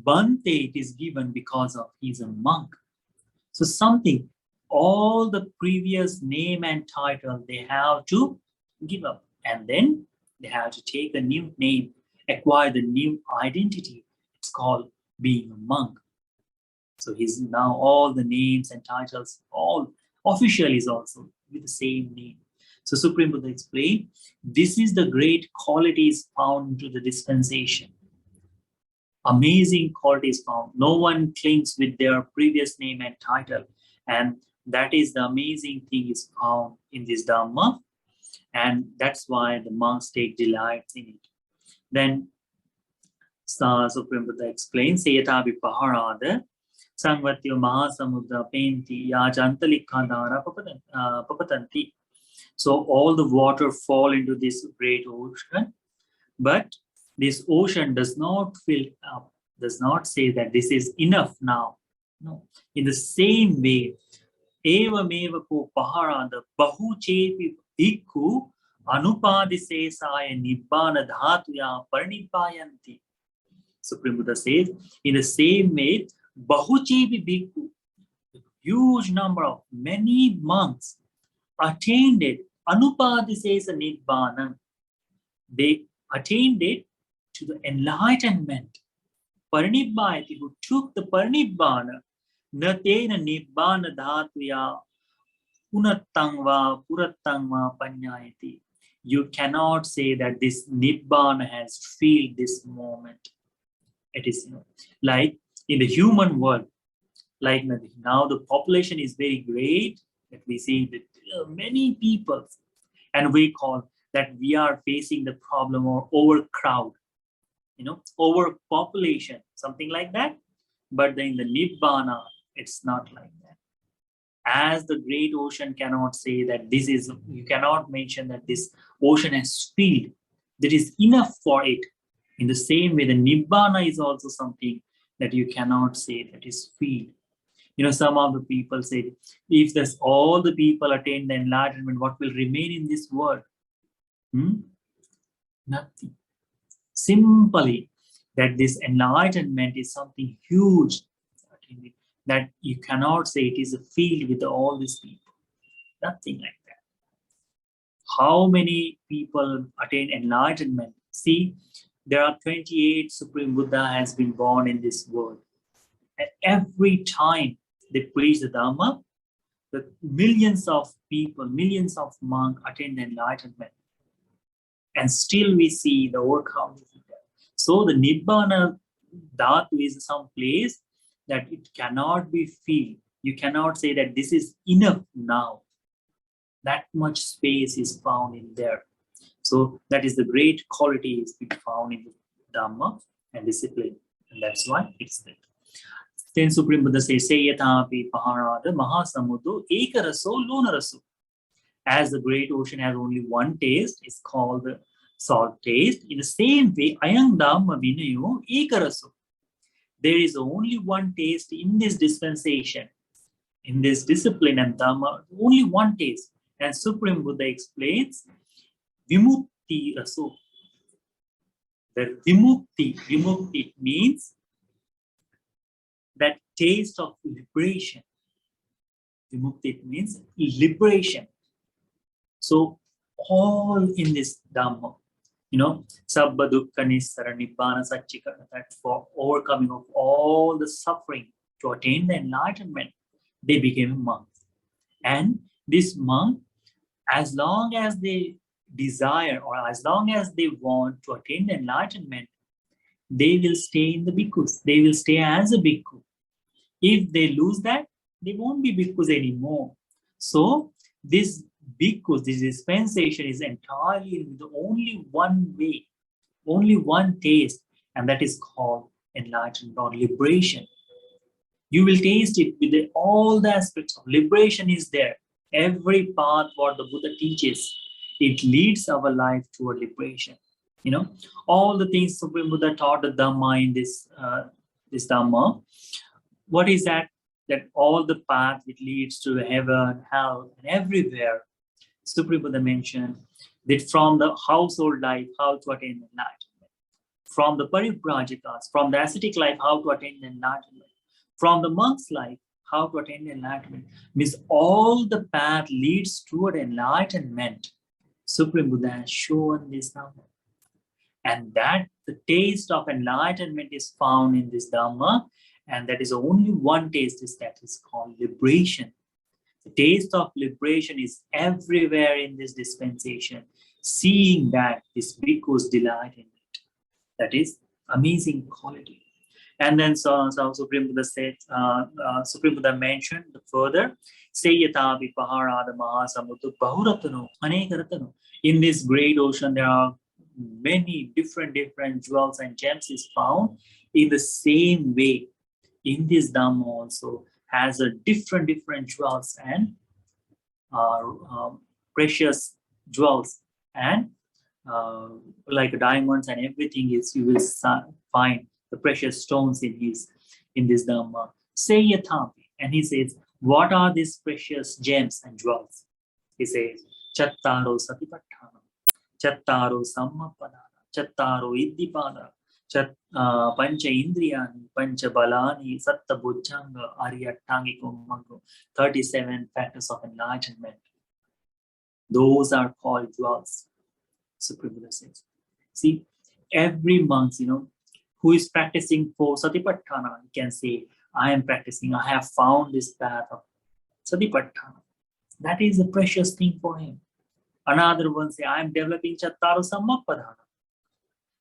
Bhante, it is given because of he's a monk. So something, all the previous name and title, they have to give up. And then they have to take a new name, acquire the new identity. It's called being a monk. So he's now all the names and titles, all official is also with the same name. So Supreme Buddha explained, this is the great qualities found to the dispensation. Amazing qualities found. No one clings with their previous name and title. And that is the amazing thing is found in this Dhamma. And that's why the monks take delight in it. Then Supreme Buddha explains, Sayatavi Pahārādasutta, Sangvatyo Mahasamudra Penti Yajantalikādara Papatanti. So all the water fall into this great ocean, but this ocean does not fill up, does not say that this is enough now. No. In the same way, Eva Meva Ko Pahārāda Bahu Chepi Bhikkhu Anupadisesaya Nibbana Dhatuya Parinipayanti. Supreme Buddha says, in the same way, Bahu Chepi Bhikkhu, a huge number of many monks attained it, Anupadisesa Nibbana. They attained it to the enlightenment. Parinibbayati, who took the Parinibbana, Natena Nibbana Dhatuya Punattangva Purattangva Panyayati. You cannot say that this Nibbana has filled this moment. It is like in the human world, like now the population is very great, that we see that many people, and we call that we are facing the problem of overcrowd, overpopulation, something like that. But in the Nibbana, it's not like that. As the great ocean cannot say that this is, you cannot mention that this ocean has filled, there is enough for it. In the same way, the Nibbana is also something that you cannot say that is filled. Some of the people say, if there's all the people attain the enlightenment, what will remain in this world? Nothing. Simply that this enlightenment is something huge, that you cannot say it is a field with all these people. Nothing like that. How many people attain enlightenment? See, there are 28 Supreme Buddha has been born in this world. And every time they preach the Dhamma, the millions of people, millions of monks attain the enlightenment. And still we see the overcrowding. So the Nibbana Dhatu is some place that it cannot be filled. You cannot say that this is enough now. That much space is found in there. So that is the great qualities we found in the Dhamma and discipline. And that's why it's there. Then Supreme Buddha says, Sayatapi Pahārāda Mahasamudro Ekaraso Lonaraso. As the great ocean has only one taste, it's called the salt taste. In the same way, Ayang Dhamma Vinayo Ekaraso. There is only one taste in this dispensation, in this discipline and Dhamma, only one taste. And Supreme Buddha explains, Vimukti Raso. That Vimukti means that taste of liberation. Vimukti means liberation. So all in this Dhamma, Sabba Dukkha Nissara Nibbana Satchikana, that for overcoming of all the suffering to attain the enlightenment, they became a monk. And this monk, as long as they desire or as long as they want to attain the enlightenment, they will stay in the bhikkhus. They will stay as a bhikkhu. If they lose that, they won't be bhikkhus anymore. So this bhikkhus, this dispensation is entirely in the only one way, only one taste, and that is called enlightenment or liberation. You will taste it with all the aspects of liberation is there. Every path what the Buddha teaches, it leads our life toward liberation. All the things Supreme Buddha taught the Dhamma in this Dhamma, What is that? That all the path which leads to heaven, hell, and everywhere. Supreme Buddha mentioned that from the household life, how to attain enlightenment. From the paribrajakas, from the ascetic life, how to attain enlightenment. From the monk's life, how to attain enlightenment. Means all the path leads toward enlightenment. Supreme Buddha has shown this Dhamma. And that the taste of enlightenment is found in this Dhamma. And that is only one taste is that is called liberation. The taste of liberation is everywhere in this dispensation. Seeing that, this bhikkhus delight in it. That is amazing quality. And then so Supreme Buddha said, Supreme Buddha mentioned further, Seyatavi Pahārāda Mahāsamuddu Bahuratano, Anekaratano. In this great ocean, there are many different jewels and gems is found. In the same way, in this Dhamma also has a different jewels and precious jewels and like diamonds and everything is you will find the precious stones in this Dhamma. Say Yathapi, and he says, what are these precious gems and jewels? He says, Chattaro Satipatthana, Chattaro Sammapadana, Chattaro Iddipada, Pancha Indriyani, Pancha Balani, Satta Bujjanga, Aryattangiko Mango, 37 factors of enlightenment. Those are called jewels, Supreme Buddha says. See, every monk, who is practicing for Satipatthana, can say, I am practicing, I have found this path of Satipatthana. That is a precious thing for him. Another one say, I am developing Chattaro Sammapadana.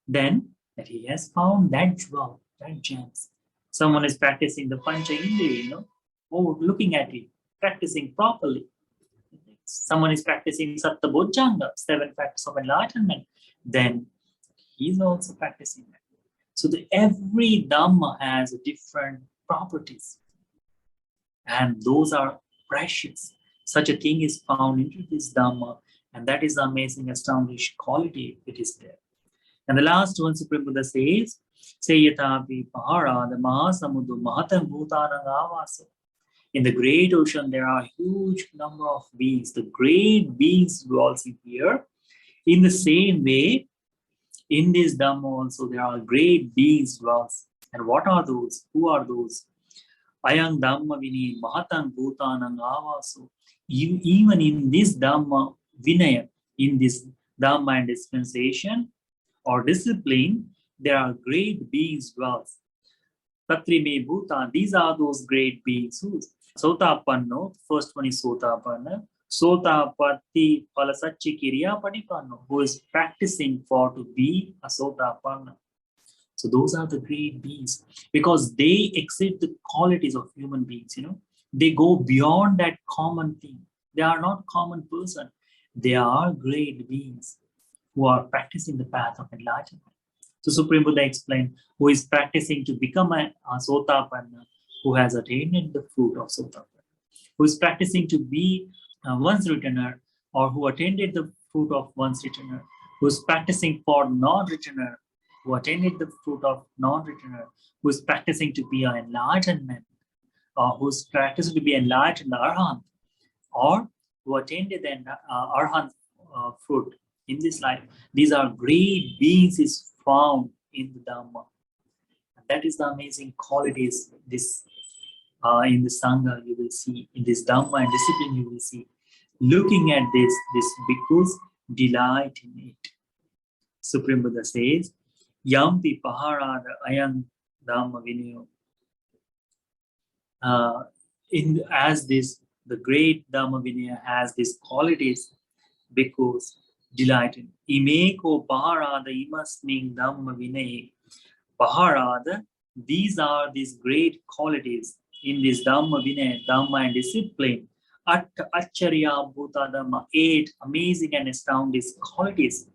Then that he has found that jewel, that gems. Someone is practicing the Pancha Indriya, looking at it, practicing properly. Someone is practicing Satta Bojjhanga, 7 factors of enlightenment. Then he is also practicing that. So every Dhamma has different properties. And those are precious. Such a thing is found into this Dhamma. And that is the amazing, astounding quality it is there. And the last one, Supreme Buddha says, Seyatapi Pahārāda Mahāsamuddu Mahatam Bhūtānaṁ Āvāso. In the great ocean, there are a huge number of beings. The great beings dwells in here. In the same way, in this Dhamma also, there are great beings dwells. And what are those? Who are those? Ayang Dhamma Vini Mahatang Bhutanang Avaso. Even in this Dhamma Vinaya, in this Dhamma and dispensation or discipline, there are great beings dwells. Tatrime Bhutan, these are those great beings. Sotapanno, first one is Sotapanna. Sotapatti Palasacchi Kiriya Panipanno, who is practicing for to be a Sotapanna. So those are the great beings because they exceed the qualities of human beings, They go beyond that common thing. They are not common person. They are great beings who are practicing the path of enlightenment. So Supreme Buddha explained who is practicing to become a Sotapanna, who has attained the fruit of Sotapanna, who is practicing to be one's returner or who attended the fruit of one's returner, who is practicing for non-returner, who attended the fruit of non-returner, who is practicing to be an enlightenment, or who is practicing to be enlightened Arhat, or who attended the Arhat fruit in this life. These are great beings is found in the Dhamma. And that is the amazing qualities this in the Sangha you will see, in this Dhamma and discipline you will see. Looking at this bhikkhus delight in it. Supreme Buddha says, Yampi Pahārāda Ayam Dhamma Vinayo. As the great Dhamma Vinaya has these qualities, bhikkhus delight in. Imeko Pahārāda Imasming Dhamma Vinaye. Pahārāda, these are these great qualities in this Dhamma Vinaya, Dhamma and discipline. Acharya Bhuta Dhamma, 8 amazing and astounding qualities.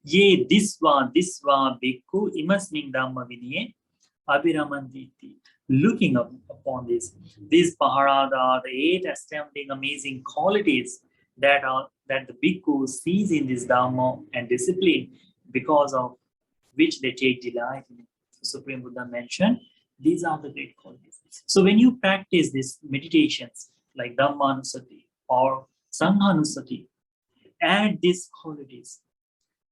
Ye disva bhikkhu imasming Dhamma Vinaye abhiramanditi. Looking upon these Pahārāda are the 8 astounding, amazing qualities that the bhikkhu sees in this Dhamma and discipline, because of which they take delight in it. So Supreme Buddha mentioned These are the great qualities. So when you practice these meditations like Dhammanusati or Sanghanusati, add these qualities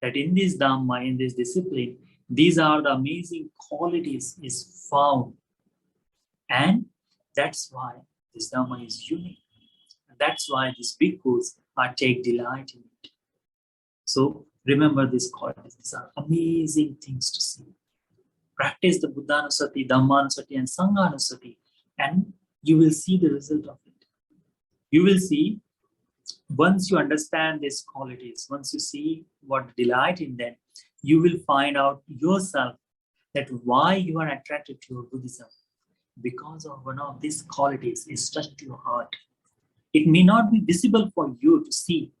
that in this Dhamma, in this discipline, these are the amazing qualities is found. And that's why this Dhamma is unique. And that's why these bhikkhus are take delight in it. So remember these qualities. These are amazing things to see. Practice the Buddhanusati, Dhammanusati, and Sanghanusati, and you will see the result of it. You will see, once you understand these qualities, once you see what delight in them, you will find out yourself that why you are attracted to your Buddhism. Because of one of these qualities is touched your heart. It may not be visible for you to see,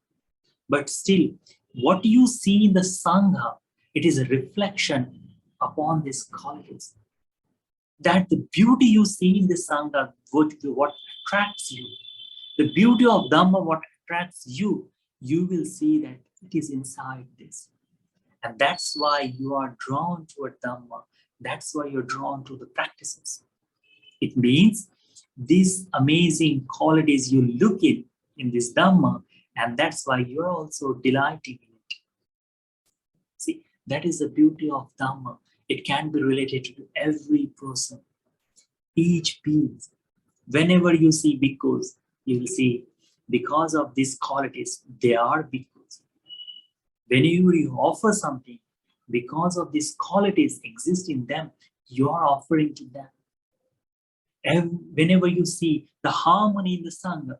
but still, what you see in the Sangha, it is a reflection upon these qualities. That the beauty you see in the Sangha, what attracts you, the beauty of Dhamma, what attracts you, you will see that it is inside this. And that's why you are drawn toward Dhamma. That's why you're drawn to the practices. It means these amazing qualities you look in this Dhamma, and that's why you're also delighting in it. See, that is the beauty of Dhamma. It can be related to every person, each being. Whenever you see bhikkhus, you will see because of these qualities, they are bhikkhus. Whenever you offer something, because of these qualities exist in them, you are offering to them. And whenever you see the harmony in the Sangha,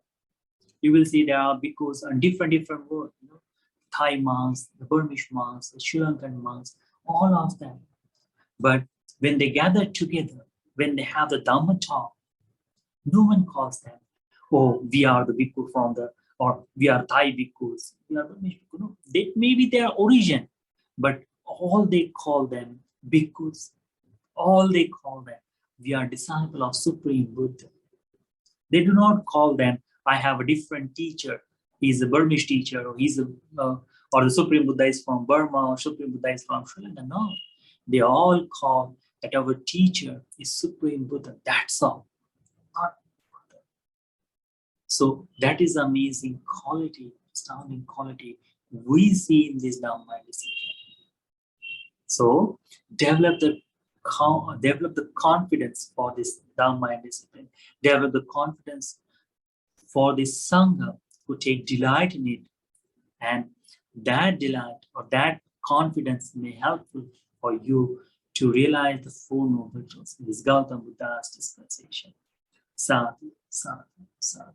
you will see there are bhikkhus on different words. Thai monks, the Burmese monks, the Sri Lankan monks, all of them. But when they gather together, when they have the Dhamma talk, no one calls them, oh, we are the bhikkhu from the, or we are Thai bhikkhus, we are Burmese bhikkhus. No, they may be their origin, but all they call them bhikkhus, all they call them, we are disciple of Supreme Buddha. They do not call them, I have a different teacher, he's a Burmese teacher, or he's a, or the Supreme Buddha is from Burma, or Supreme Buddha is from Sri Lanka. No, they all call that our teacher is Supreme Buddha. That's all. Not Buddha. So that is amazing quality, astounding quality we see in this Dhamma discipline. So develop the confidence for this Dhamma discipline. Develop the confidence for this Sangha who take delight in it. And that delight or that confidence may help for you to realize the Four Noble Truths in this Gautama Buddha's dispensation. Sadhu, sadhu, sadhu.